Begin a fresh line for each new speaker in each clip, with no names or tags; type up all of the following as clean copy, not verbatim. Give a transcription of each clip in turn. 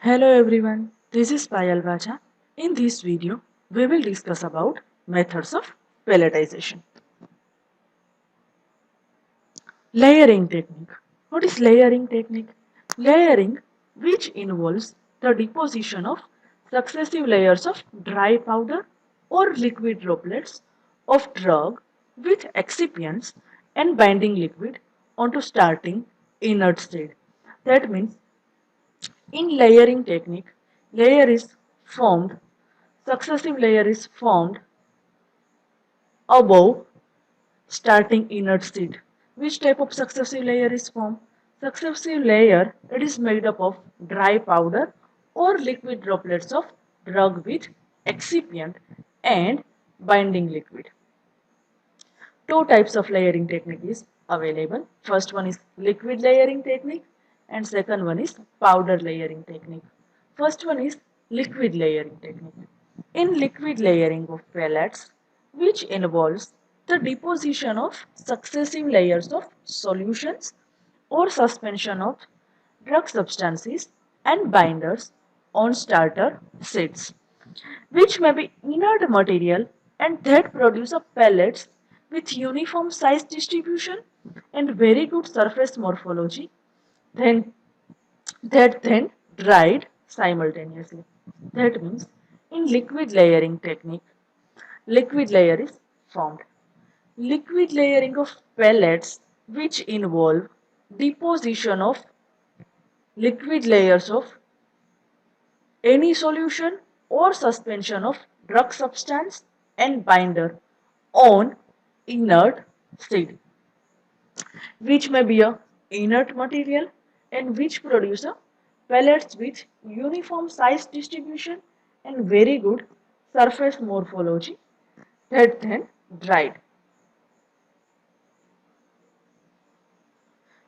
Hello everyone, this is Payal Vaja. In this video, we will discuss about methods of pelletization. Layering technique. What is layering technique? Layering, which involves the deposition of successive layers of dry powder or liquid droplets of drug with excipients and binding liquid onto starting inert state. That means in layering technique, layer is formed, successive layer is formed above starting inert seed. Which type of successive layer is formed? Successive layer, it is made up of dry powder or liquid droplets of drug with excipient and binding liquid. Two types of layering technique is available. First one is liquid layering technique and second one is powder layering technique. First one is liquid layering technique. In liquid layering of pellets, which involves the deposition of successive layers of solutions or suspension of drug substances and binders on starter seeds, which may be inert material and that produce a pellets with uniform size distribution and very good surface morphology, then then dried simultaneously. That means in liquid layering technique, liquid layer is formed. Liquid layering of pellets which involve deposition of liquid layers of any solution or suspension of drug substance and binder on inert seed, which may be a inert material and which produce a pellets with uniform size distribution and very good surface morphology that then dried.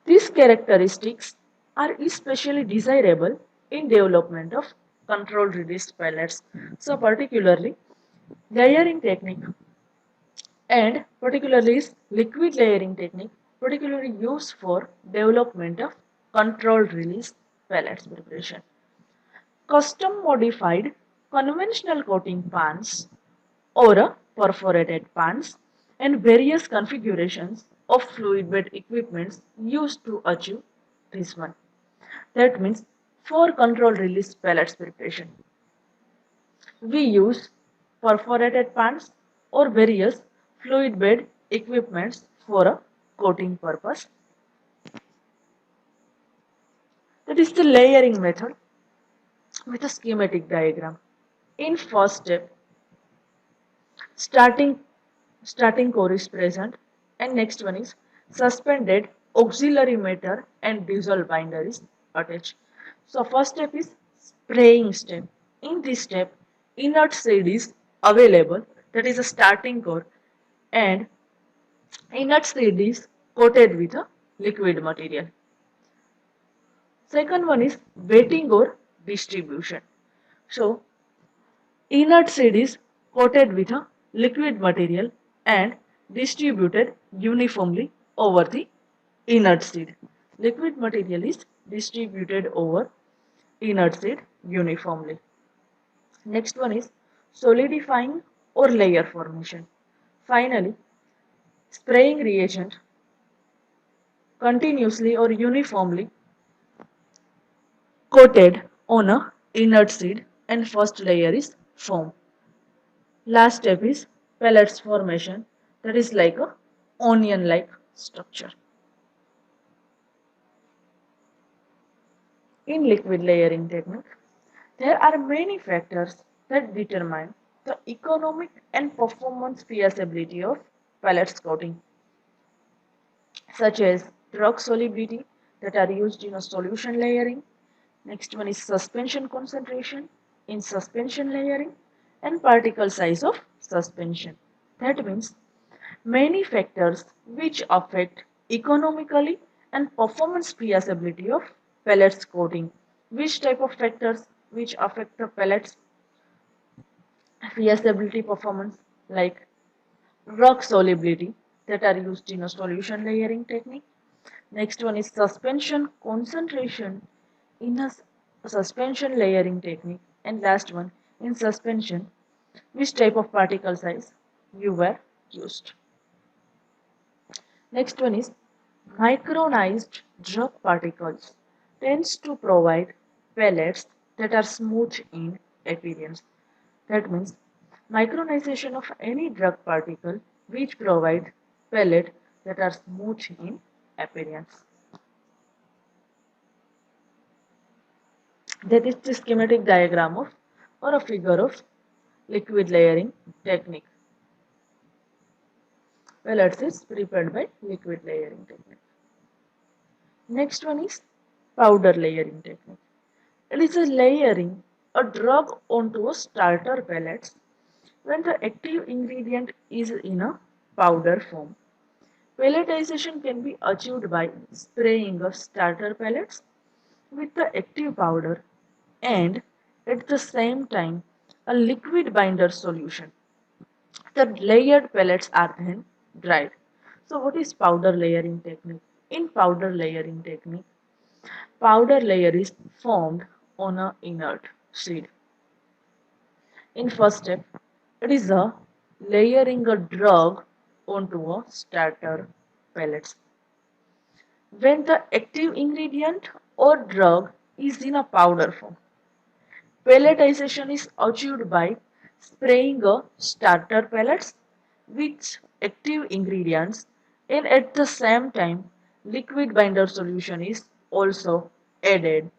These characteristics are especially desirable in development of controlled release pellets. So particularly layering technique and particularly is liquid layering technique particularly used for development of controlled release pellets preparation. Custom modified conventional coating pans or a perforated pans and various configurations of fluid bed equipments used to achieve this one. That means for controlled release pellets preparation, we use perforated pans or various fluid bed equipments for a coating purpose. That is the layering method with a schematic diagram. In first step, starting starting core is present and next one is suspended auxiliary matter and dissolve binder is attached. So first step is spraying step. In this step, inert seed is available, that is a starting core, and inert seed is coated with a liquid material. Second one is wetting or distribution. So inert seed is coated with a liquid material and distributed uniformly over the inert seed. Liquid material is distributed over inert seed uniformly. Next one is solidifying or layer formation. Finally, spraying reagent continuously or uniformly coated on a inert seed and first layer is formed. Last step is pellets formation, that is like a onion like structure. In liquid layering technique, there are many factors that determine the economic and performance feasibility of pellets coating, such as drug solubility that are used in a solution layering. Next one is suspension concentration in suspension layering and particle size of suspension. That means many factors which affect economically and performance feasibility of pellets coating. Which type of factors which affect the pellets feasibility performance, like rock solubility that are used in a solution layering technique. Next one is suspension concentration in a suspension layering technique, and last one, in suspension, which type of particle size you were used. Next one is micronized drug particles tends to provide pellets that are smooth in appearance. That means micronization of any drug particle which provide pellet that are smooth in appearance. That is the schematic diagram of or a figure of liquid layering technique. Pellets is prepared by liquid layering technique. Next one is powder layering technique. It is a layering a drug onto a starter pellets when the active ingredient is in a powder form. Pelletization can be achieved by spraying of starter pellets with the active powder and at the same time a liquid binder solution. The layered pellets are then dried. So what is powder layering technique? In powder layering technique, powder layer is formed on a inert seed. In first step, it is a layering a drug onto a starter pellets. When the active ingredient or drug is in a powder form, pelletization is achieved by spraying a starter pellets with active ingredients and at the same time liquid binder solution is also added.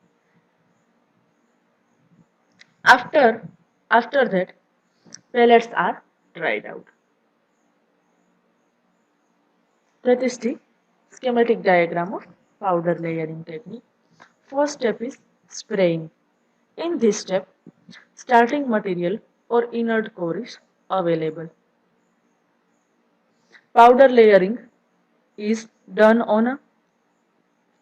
After, after that, pellets are dried out. That is the schematic diagram of powder layering technique. First step is spraying. In this step, starting material or inert core is available. Powder layering is done on a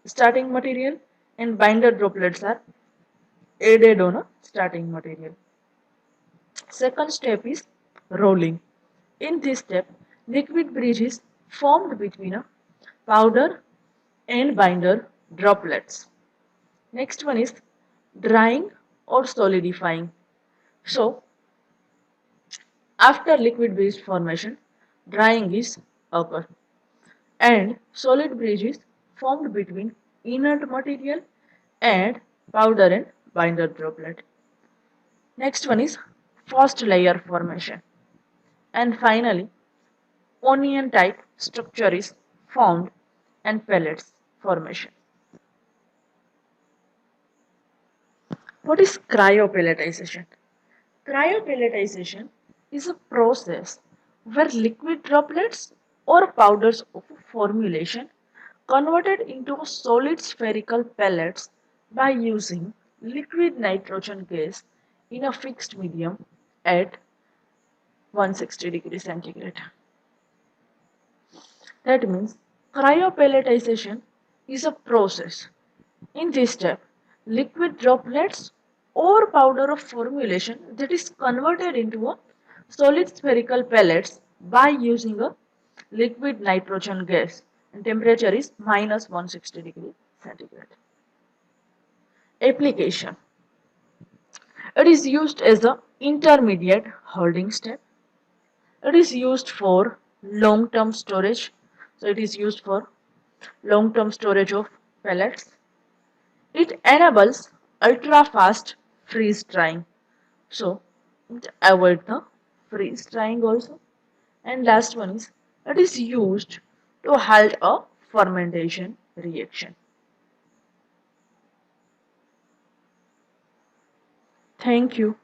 starting material and binder droplets are added on a starting material. Second step is rolling. In this step, liquid bridge is formed between a powder and binder droplets. Next one is drying or solidifying. So, after liquid bridge formation, drying is occur and solid bridge is formed between inert material and powder and binder droplet. Next one is first layer formation. And finally, onion type structure is formed and pellets formation. What is cryopelletization? Cryopelletization is a process where liquid droplets or powders of formulation converted into solid spherical pellets by using liquid nitrogen gas in a fixed medium at 160 degrees centigrade. That means cryopelletization is a process. In this step, liquid droplets or powder of formulation that is converted into a solid spherical pellets by using a liquid nitrogen gas and temperature is minus 160 degree centigrade. Application. It is used as a intermediate holding step. It is used for long-term storage. So it is used for long-term storage of pellets. It enables ultra-fast freeze drying. So it avoid the freeze drying also. And last one is it is used to halt a fermentation reaction. Thank you.